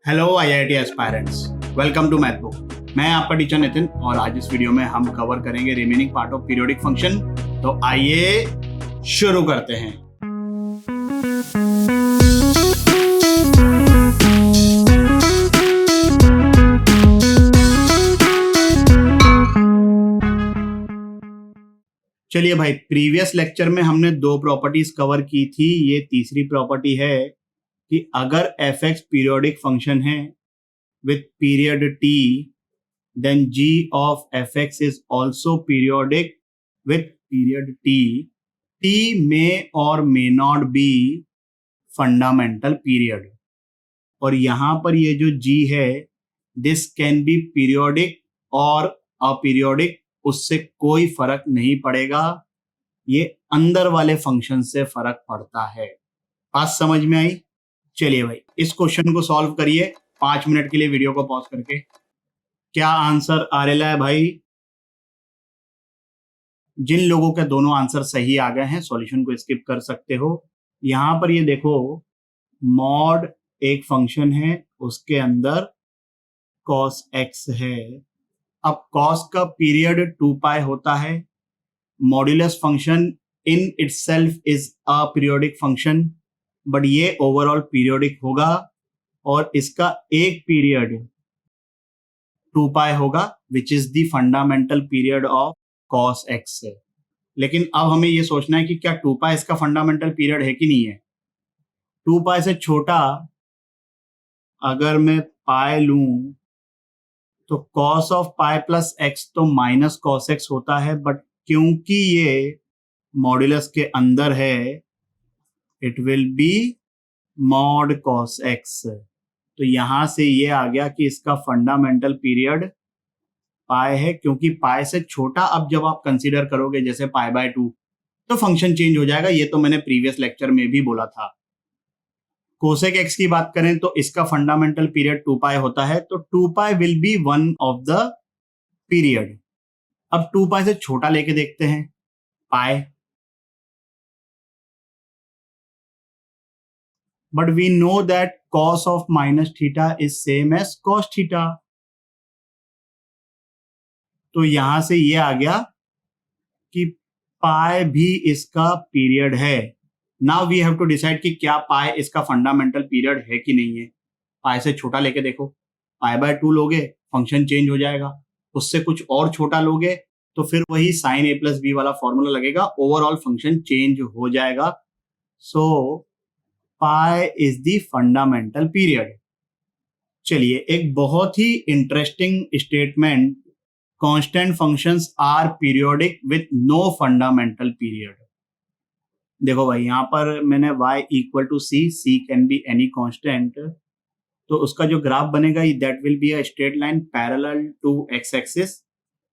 Hello IIT aspirants, welcome to math book. मैं आपका teacher Nitin और आज इस वीडियो में हम कवर करेंगे remaining part of periodic function. तो आइए शुरू करते हैं। चलिए भाई, प्रीवियस लेक्चर में हमने दो प्रॉपर्टीज कवर की थी। ये तीसरी प्रॉपर्टी है कि अगर एफ एक्स पीरियोडिक फंक्शन है with period t, then g of fx is also periodic with period t. t may or may not be fundamental period. और यहां पर ये जो g है, this can be periodic और अपीरियोडिक, उससे कोई फर्क नहीं पड़ेगा। ये अंदर वाले फंक्शन से फर्क पड़ता है। बात समझ में आई? चलिए भाई, इस क्वेश्चन को सॉल्व करिए 5 मिनट के लिए वीडियो को पॉज करके। क्या आंसर आ रहा है भाई? जिन लोगों के दोनों आंसर सही आ गए हैं सॉल्यूशन को स्किप कर सकते हो। यहां पर ये देखो, मॉड एक फंक्शन है, उसके अंदर cos x है। अब cos का पीरियड 2 पाई होता है। Modulus function in itself is a periodic function, but ये ओवरऑल पीरियोडिक होगा और इसका एक पीरियड 2 पाई होगा, which is the fundamental period of cos x है। लेकिन अब हमें ये सोचना है कि क्या 2 पाई इसका फंडामेंटल पीरियड है कि नहीं है। 2 पाई से छोटा अगर मैं पाई लूं तो cos of pi plus x तो माइनस cos x होता है, बट क्योंकि ये मॉड्यूलस के अंदर है, it will be mod cos x। तो यहां से ये आ गया कि इसका फंडामेंटल पीरियड पाई है, क्योंकि पाई से छोटा अब जब आप कंसीडर करोगे जैसे पाई बाय 2 तो फंक्शन चेंज हो जाएगा। ये तो मैंने प्रीवियस लेक्चर में भी बोला था। कोसेक एक्स की बात करें तो इसका फंडामेंटल पीरियड 2 पाई होता है, तो 2 pi will be one of the period. अब 2 पाई से छोटा लेके देखते हैं, pi, but we know that cos of minus theta is same as cos theta. तो यहां से ये आ गया कि पाई भी इसका पीरियड है। Now we have to decide कि क्या पाई इसका फंडामेंटल पीरियड है कि नहीं है। पाई से छोटा लेके देखो, पाई बाय 2 लोगे फंक्शन चेंज हो जाएगा। उससे कुछ और छोटा लोगे तो फिर वही साइन ए प्लस बी वाला फॉर्मूला लगेगा, ओवरऑल फंक्शन चेंज हो जाएगा। So pi is the fundamental period. चलिए, एक बहुत ही interesting statement, constant functions are periodic with no fundamental period. देखो भाई, यहां पर मैंने y equal to c can be any constant, तो उसका जो ग्राफ बनेगा that will be a straight line parallel to x axis.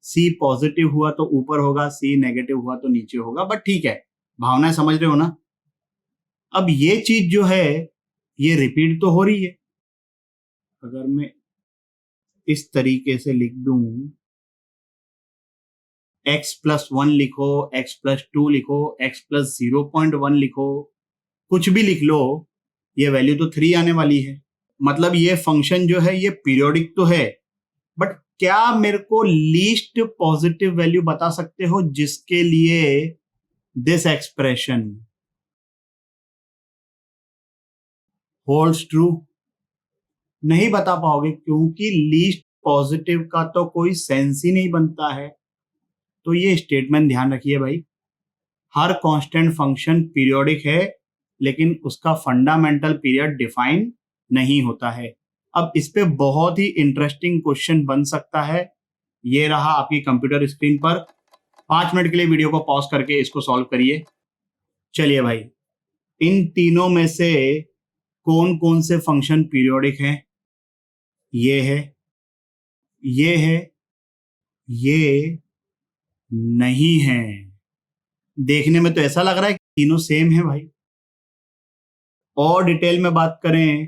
c positive हुआ तो ऊपर होगा, c नेगेटिव हुआ तो नीचे होगा, बट ठीक है, भावनाएं समझ रहे हो ना। अब ये चीज जो है ये रिपीट तो हो रही है। अगर मैं इस तरीके से लिख दूं, x प्लस 1 लिखो, x प्लस 2 लिखो, x प्लस 0.1 लिखो, कुछ भी लिख लो, ये वैल्यू तो 3 आने वाली है। मतलब ये फंक्शन जो है ये पीरियोडिक तो है, बट क्या मेरे को लीस्ट पॉजिटिव वैल्यू बता सकते हो जिसके लिए दिस एक्सप्रेशन होल्ड्स ट्रू? नहीं बता पाओगे, क्योंकि लीस्ट पॉजिटिव का तो कोई सेंस ही नहीं बनता है। तो ये स्टेटमेंट ध्यान रखिए भाई, हर कांस्टेंट फंक्शन पीरियोडिक है लेकिन उसका फंडामेंटल पीरियड डिफाइन नहीं होता है। अब इस पे बहुत ही इंटरेस्टिंग क्वेश्चन बन सकता है। ये रहा आपकी कंप्यूटर स्क्रीन पर। 5 मिनट के लिए वीडियो को पॉज करके इसको सॉल्व करिए। चलिए भाई, इन तीनों में से कौन कौन से फंक्शन पीरियोडिक हैं? ये है, ये है, ये नहीं है। देखने में तो ऐसा लग रहा है कि तीनों सेम है भाई। और डिटेल में बात करें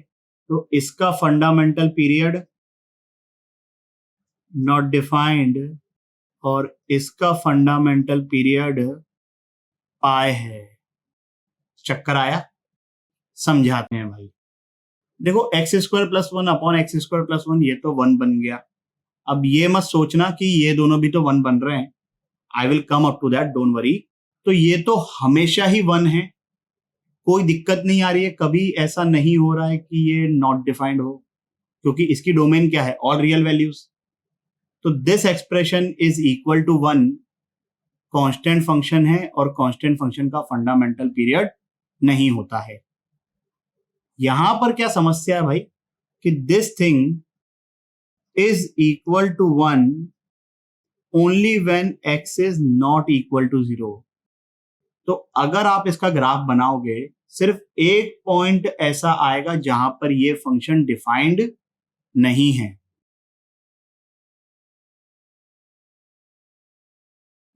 तो इसका फंडामेंटल पीरियड नॉट डिफाइंड और इसका फंडामेंटल पीरियड पाई है। चक्कर आया? समझाते हैं भाई। देखो x square plus one upon x square plus one, ये तो वन बन गया। अब ये मत सोचना कि ये दोनों भी तो वन बन रहे हैं, I will come up to that, don't worry. तो ये तो हमेशा ही वन है, कोई दिक्कत नहीं आ रही है, कभी ऐसा नहीं हो रहा है कि ये नॉट डिफाइंड हो, क्योंकि इसकी डोमेन क्या है, ऑल रियल वैल्यूज। तो this expression is equal to one, constant function है और कांस्टेंट फंक्शन का फंडामेंटल पीरियड नहीं होता है। यहां पर क्या समस्या है भाई, कि this thing is equal to one only when x is not equal to zero. तो अगर आप इसका ग्राफ बनाओगे, सिर्फ एक पॉइंट ऐसा आएगा जहां पर ये फंक्शन डिफाइंड नहीं है।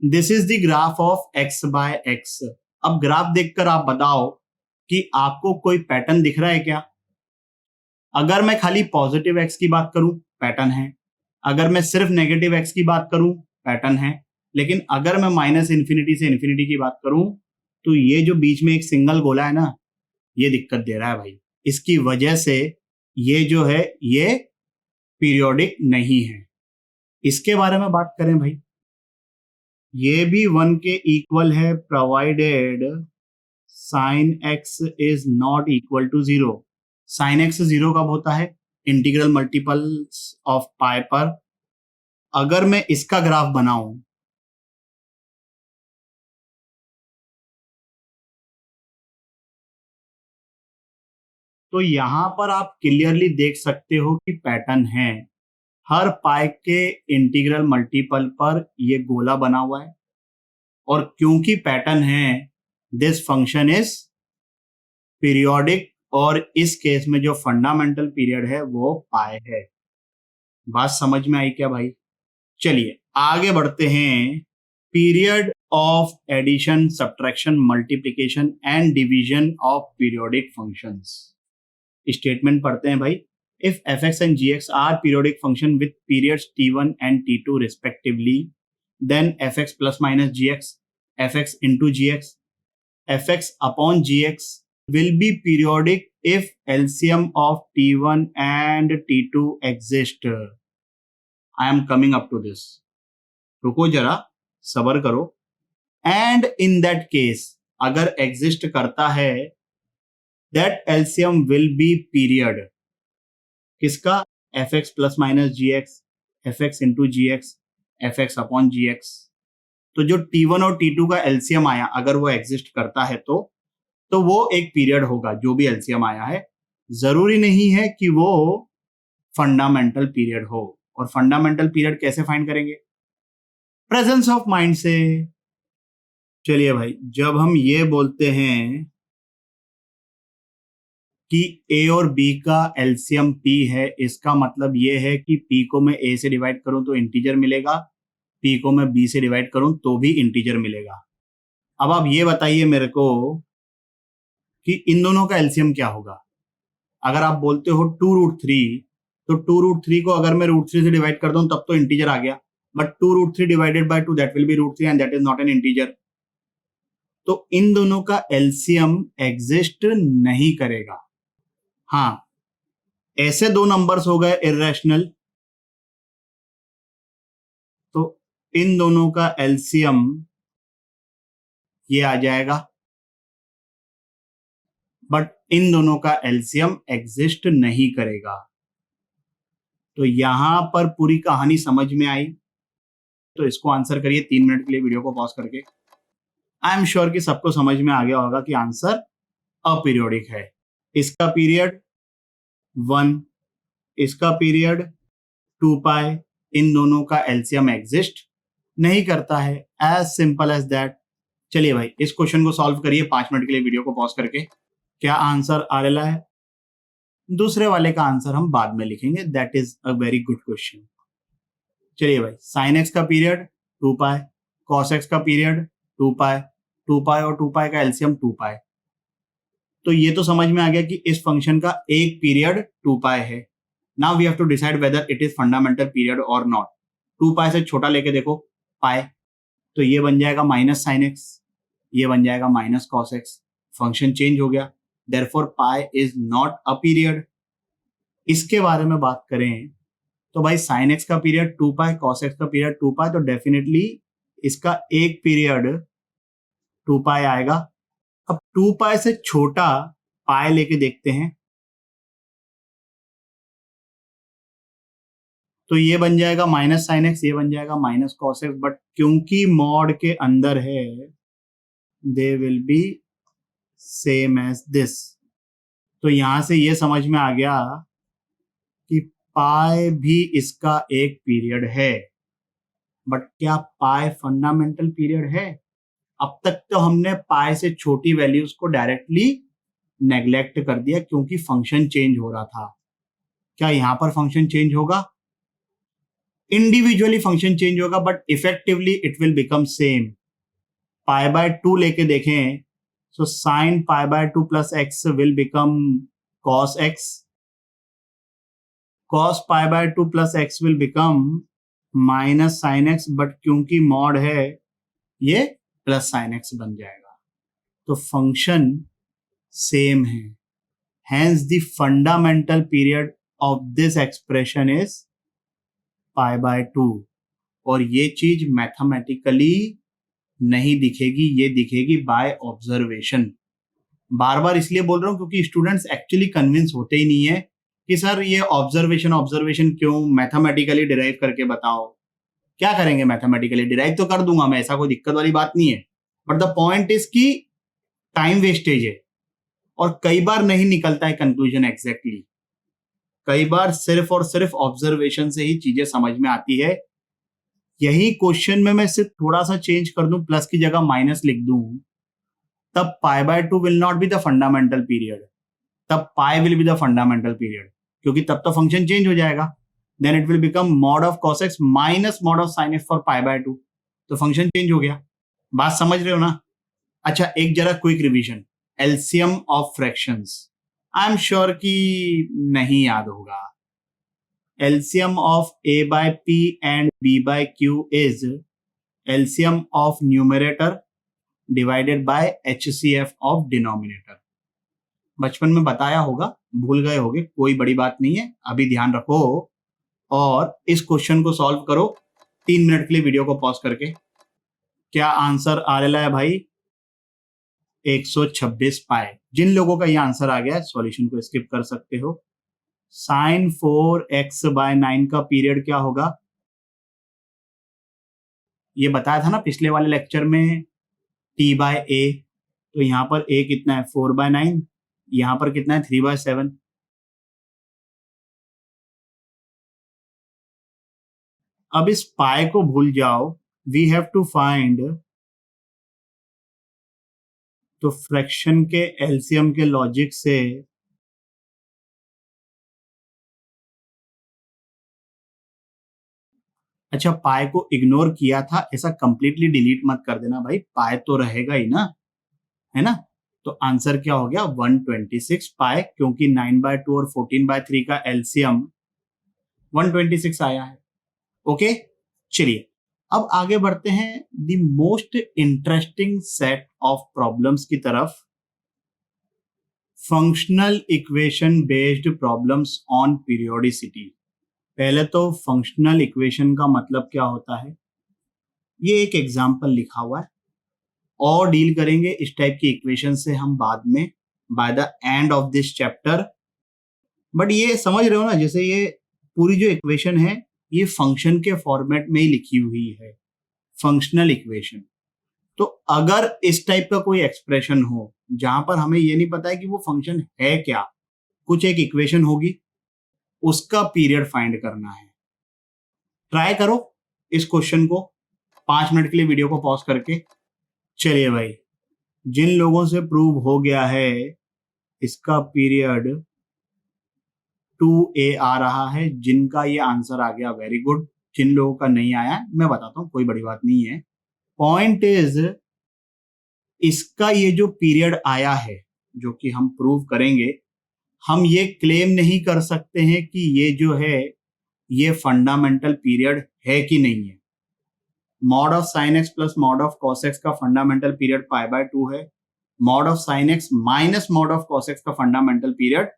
This is the graph of x by x। अब ग्राफ देखकर आप बताओ कि आपको कोई पैटर्न दिख रहा है क्या। अगर मैं खाली पॉजिटिव x की बात करूं, पैटर्न है। अगर मैं सिर्फ नेगेटिव x की बात करूं, पैटर्न है। लेकिन अगर मैं माइनस इन्फिनिटी से इन्फिनिटी की बात करूं, तो ये जो बीच में एक सिंगल गोला है ना, ये दिक्कत दे रहा है भाई। इसकी वजह से ये जो है ये पीरियोडिक नहीं है। इसके बारे में बात करें भाई, ये भी वन के इक्वल है provided sine x is not equal to zero. Sine x zero कब होता है, इंटीग्रल मल्टीपल्स ऑफ पाई पर। अगर मैं इसका ग्राफ बनाऊं, तो यहां पर आप क्लियरली देख सकते हो कि पैटर्न है। हर पाई के इंटीग्रल मल्टीपल पर ये गोला बना हुआ है, और क्योंकि पैटर्न है, दिस फंक्शन इज पीरियोडिक, और इस केस में जो फंडामेंटल पीरियड है वो पाई है। बात समझ में आई क्या भाई। चलिए आगे बढ़ते हैं। Period of addition, subtraction, multiplication and division of periodic functions. Statement पढ़ते हैं भाई। If f(x) and gx are periodic function with periods t1 and t2 respectively, then f(x) plus minus gx, f(x) into gx, f(x) upon gx will be periodic if LCM of t1 and t2 exist. I am coming up to this. रुको जरा, सबर करो। And in that case, अगर exist करता है, that LCM will be period किसका, F x plus minus जी x, F x into जी x, F x upon जी x. तो जो T1 और T2 का एलसीएम आया, अगर वो एग्जिस्ट करता है तो वो एक पीरियड होगा, जो भी एलसीएम आया है। जरूरी नहीं है कि वो फंडामेंटल पीरियड हो। और फंडामेंटल पीरियड कैसे फाइंड करेंगे, प्रेजेंस ऑफ माइंड से। चलिए भाई, जब हम ये बोलते हैं कि A और B का एलसीएम P है, इसका मतलब ये है कि P को मैं A से डिवाइड करूं तो इंटीजर मिलेगा, P को मैं B से डिवाइड करूं तो भी इंटीजर मिलेगा। अब आप ये बताइए मेरे को कि इन दोनों का एलसीएम क्या होगा। अगर आप बोलते हो 2√3, तो 2√3 को अगर मैं √3 से डिवाइड कर दूं तब तो इंटीजर आ गया, but 2√3 divided by 2 that will B √3 and that is not an integer. तो इन दोनों का एलसीएम एग्जिस्ट नहीं करेगा। हाँ, ऐसे दो नंबर्स हो गए इर्रेशनल, तो इन दोनों का एलसीएम ये आ जाएगा, बट इन दोनों का एलसीएम एग्जिस्ट नहीं करेगा। तो यहां पर पूरी कहानी समझ में आई, तो इसको आंसर करिए 3 मिनट के लिए वीडियो को पॉज करके। आई एम श्योर कि सबको समझ में आ गया होगा कि आंसर अपीरियोडिक है। इसका पीरियड 1, इसका पीरियड 2 पाई, इन दोनों का एलसीएम एग्जिस्ट नहीं करता है। As simple as that. चलिए भाई, इस क्वेश्चन को सॉल्व करिए 5 मिनट के लिए वीडियो को पॉज करके। क्या आंसर आ रहा है, दूसरे वाले का आंसर हम बाद में लिखेंगे, that is a very good question. चलिए भाई, साइन एक्स का पीरियड 2 पाई, कॉस एक्स का पीरियड 2 पाई, 2 पाई और 2 पाई का एलसीएम 2 पाई। तो ये तो समझ में आ गया कि इस फंक्शन का एक पीरियड 2 पाई है। Now we have to decide whether it is fundamental period और नॉट। 2 पाई से छोटा लेके देखो, पाई, तो ये बन जाएगा माइनस साइन एक्स, ये बन जाएगा minus cos x. Function change हो गया, therefore pi is not a period. इसके बारे में बात करें तो भाई साइन एक्स का पीरियड 2 पाई, कॉस एक्स का पीरियड 2 पाई, तो डेफिनेटली इसका एक पीरियड 2 पाई आएगा। अब 2 पाई से छोटा पाई लेके देखते हैं, तो ये बन जाएगा माइनस साइन एक्स, ये बन जाएगा माइनस कॉस एक्स, बट क्योंकि मॉड के अंदर है they will be same as this. तो यहां से ये समझ में आ गया कि पाई भी इसका एक पीरियड है, बट क्या पाई फंडामेंटल पीरियड है? अब तक तो हमने पाई से छोटी वैल्यूज को डायरेक्टली नेग्लेक्ट कर दिया क्योंकि फंक्शन चेंज हो रहा था। क्या यहां पर फंक्शन चेंज होगा? इंडिविजुअली फंक्शन चेंज होगा, but effectively it will become same. Pi by 2 लेके देखें, so sine pi by 2 plus x will become cos x, cos pi by 2 plus x will become minus sine x, but क्योंकि mod है ये plus sine x बन जाएगा। तो function same है, hence the fundamental period of this expression is pi by 2। और ये चीज मैथमेटिकली नहीं दिखेगी, ये दिखेगी बाय ऑब्जर्वेशन। बार बार इसलिए बोल रहा हूं क्योंकि स्टूडेंट्स एक्चुअली कन्विंस होते ही नहीं है कि सर ये ऑब्जर्वेशन क्यों, मैथमेटिकली डिराइव करके बताओ। क्या करेंगे मैथमेटिकली? डिराइव तो कर दूंगा मैं, ऐसा कोई दिक्कत वाली बात नहीं है, बट द पॉइंट इज कि टाइम वेस्टेज है और कई बार नहीं निकलता है कंक्लूजन एग्जैक्टली। कई बार सिर्फ और सिर्फ ऑब्जर्वेशन से ही चीजें समझ में आती है। यही क्वेश्चन में मैं सिर्फ थोड़ा सा चेंज कर दूं, प्लस की जगह माइनस लिख दूं, तब pi by 2 will not be the fundamental period, तब pi will be the fundamental period, क्योंकि तब तो फंक्शन चेंज हो जाएगा। Then it will become mod of cos x minus mod of sine x for pi by 2, तो function change हो गया। बात समझ रहे हो ना? अच्छा, एक जरा quick revision, LCM of fractions I am sure कि नहीं याद होगा। LCM of A by P and B by Q is LCM of numerator divided by HCF of denominator। बचपन में बताया होगा, भूल गए होगे, कोई बड़ी बात नहीं है, अभी ध्यान रखो और इस क्वेश्चन को सॉल्व करो 3 मिनट के लिए वीडियो को पॉज करके। क्या आंसर आ रहा है भाई? 126 पाई। जिन लोगों का ये आंसर आ गया है सॉल्यूशन को स्किप कर सकते हो। साइन 4x बाय 9 का पीरियड क्या होगा? ये बताया था ना पिछले वाले लेक्चर में, t बाय a, तो यहां पर a कितना है? 4 बाय 9, यहां पर कितना है? 3 बाय 7। अब इस पाई को भूल जाओ, वी हैव टू फाइंड, तो फ्रैक्शन के एलसीएम के लॉजिक से अच्छा, पाई को इग्नोर किया था, ऐसा कंप्लीटली डिलीट मत कर देना भाई, पाई तो रहेगा ही ना, है ना? तो आंसर क्या हो गया? 126 पाई, क्योंकि 9 बाय 2 और 14 बाय 3 का एलसीएम 126 आया है। ओके, चलिए अब आगे बढ़ते हैं the most interesting set of problems की तरफ, functional equation based problems on periodicity. पहले तो फंक्शनल इक्वेशन का मतलब क्या होता है, ये एक एग्जांपल लिखा हुआ है, और डील करेंगे इस टाइप की इक्वेशन से हम बाद में by the end of this chapter. But ये समझ रहे हो ना, जैसे ये पूरी जो इक्वेशन है ये फंक्शन के फॉर्मेट में ही लिखी हुई है, फंक्शनल इक्वेशन। तो अगर इस टाइप का कोई एक्सप्रेशन हो जहां पर हमें ये नहीं पता है कि वो फंक्शन है क्या, कुछ एक इक्वेशन होगी, उसका पीरियड फाइंड करना है। ट्राई करो इस क्वेश्चन को 5 मिनट के लिए वीडियो को पॉज करके। चलिए भाई, जिन लोगों से प्रूव हो गया है इसका पीरियड 2a आ रहा है, जिनका ये आंसर आ गया वेरी गुड, जिन लोगों का नहीं आया मैं बताता हूं, कोई बड़ी बात नहीं है। पॉइंट इज, इसका ये जो पीरियड आया है जो कि हम प्रूव करेंगे, हम ये क्लेम नहीं कर सकते हैं कि ये जो है ये फंडामेंटल पीरियड है कि नहीं है। Mod of sine x plus mod of cos x का फंडामेंटल पीरियड पाई बाय 2 है, mod of sine x minus mod of cos x का फंडामेंटल पीरियड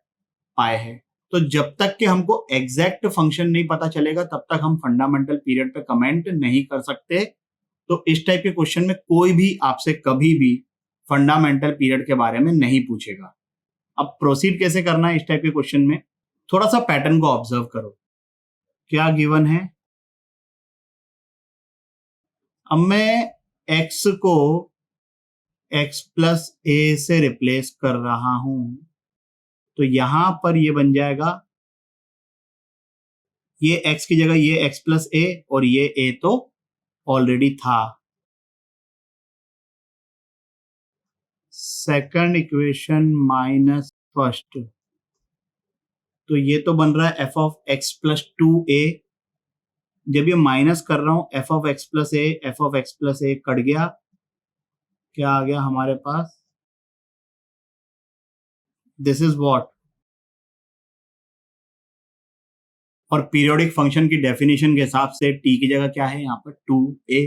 पाई है। तो जब तक कि हमको एग्जैक्ट फंक्शन नहीं पता चलेगा तब तक हम फंडामेंटल पीरियड पे कमेंट नहीं कर सकते। तो इस टाइप के क्वेश्चन में कोई भी आपसे कभी भी फंडामेंटल पीरियड के बारे में नहीं पूछेगा। अब प्रोसीड कैसे करना है इस टाइप के क्वेश्चन में, थोड़ा सा पैटर्न को ऑब्जर्व करो। क्या गिवन है, अब मैं x को x प्लस ए से रिप्लेस कर रहा हूं, तो यहां पर ये बन जाएगा, ये x की जगह ये x प्लस ए और ये a तो ऑलरेडी था। सेकंड इक्वेशन माइनस फर्स्ट, तो ये तो बन रहा है f of x plus 2a। जब ये माइनस कर रहा हूं f of x plus A, f of x plus A cut गया, क्या आ गया हमारे पास, दिस इज व्हाट। और पीरियोडिक फंक्शन की डेफिनेशन के हिसाब से t की जगह क्या है यहाँ पर 2a।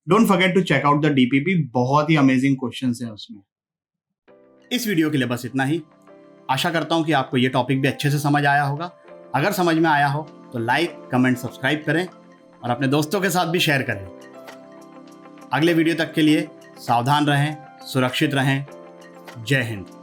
Don't forget to check out the DPP, बहुत ही अमेजिंग क्वेश्चंस हैं उसमें। इस वीडियो के लिए बस इतना ही। आशा करता हूं कि आपको ये टॉपिक भी अच्छे से समझ आया होगा। अगर समझ में आया हो तो लाइक, कमेंट, सब्सक्राइब करें और अपने दोस्तों के साथ भी शेयर करें। अगले वीडियो तक के लिए सावधान रहें, सुरक्षित रहें। जय हिंद।